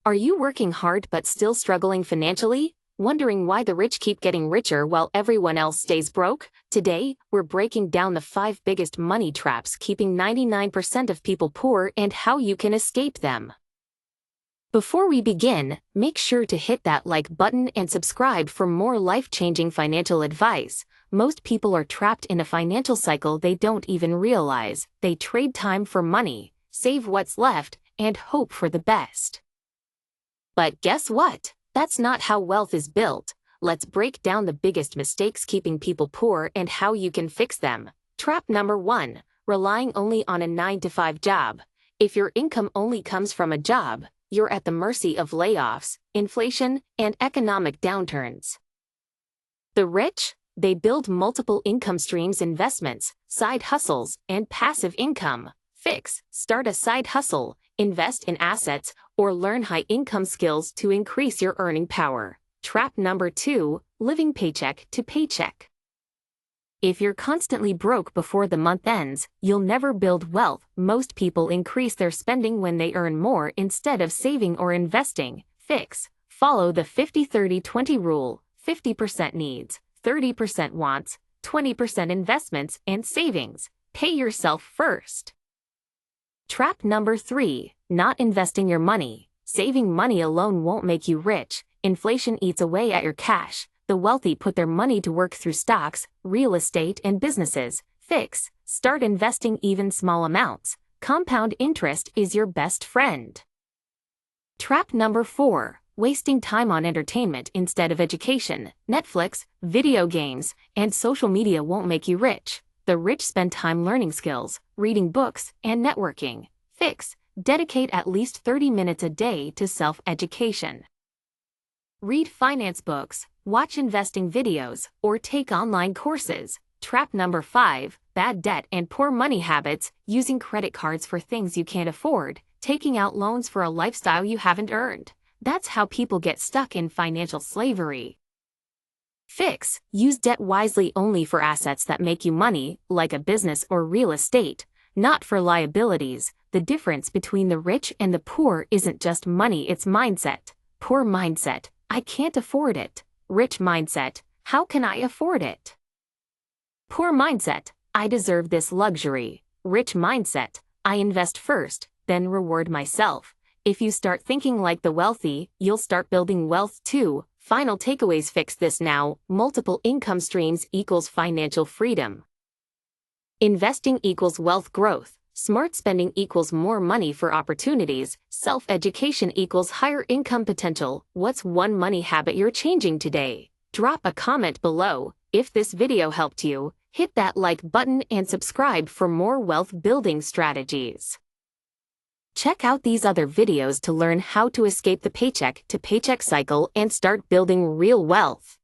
Are you working hard but still struggling financially? Wondering why the rich keep getting richer while everyone else stays broke? Today, we're breaking down the 5 biggest money traps keeping 99% of people poor and how you can escape them. Before we begin, make sure to hit that like button and subscribe for more life-changing financial advice. Most people are trapped in a financial cycle they don't even realize. They trade time for money, save what's left, and hope for the best. But guess what? That's not how wealth is built. Let's break down the biggest mistakes keeping people poor and how you can fix them. Trap number 1. Relying only on a 9-to-5 job. If your income only comes from a job, you're at the mercy of layoffs, inflation, and economic downturns. The rich? They build multiple income streams, investments, side hustles, and passive income. Fix. Start a side hustle, invest in assets, or learn high-income skills to increase your earning power. Trap number 2. Living paycheck to paycheck. If you're constantly broke before the month ends, you'll never build wealth. Most people increase their spending when they earn more instead of saving or investing. Fix. Follow the 50-30-20 rule. 50% needs, 30% wants, 20% investments and savings. Pay yourself first. Trap number 3. Not investing your money. Saving money alone won't make you rich. Inflation eats away at your cash. The wealthy put their money to work through stocks, real estate, and businesses. Fix. Start investing even small amounts. Compound interest is your best friend. Trap number 4. Wasting time on entertainment instead of education. Netflix, video games, and social media won't make you rich. The rich spend time learning skills, reading books, and networking. Fix. Dedicate at least 30 minutes a day to self-education. Read finance books, watch investing videos, or take online courses. Trap number 5. Bad debt and poor money habits. Using credit cards for things you can't afford. Taking out loans for a lifestyle you haven't earned. That's how people get stuck in financial slavery. Fix. Use debt wisely, only for assets that make you money, like a business or real estate, not for liabilities. The difference between the rich and the poor isn't just money, it's mindset. Poor mindset: I can't afford it. Rich mindset: how can I afford it? Poor mindset: I deserve this luxury. Rich mindset: I invest first, then reward myself. If you start thinking like the wealthy, you'll start building wealth too. Final takeaways: fix this now. Multiple income streams equals financial freedom. Investing equals wealth growth. Smart spending equals more money for opportunities. Self-education equals higher income potential. What's one money habit you're changing today? Drop a comment below. If this video helped you, hit that like button and subscribe for more wealth building strategies. Check out these other videos to learn how to escape the paycheck to paycheck cycle and start building real wealth.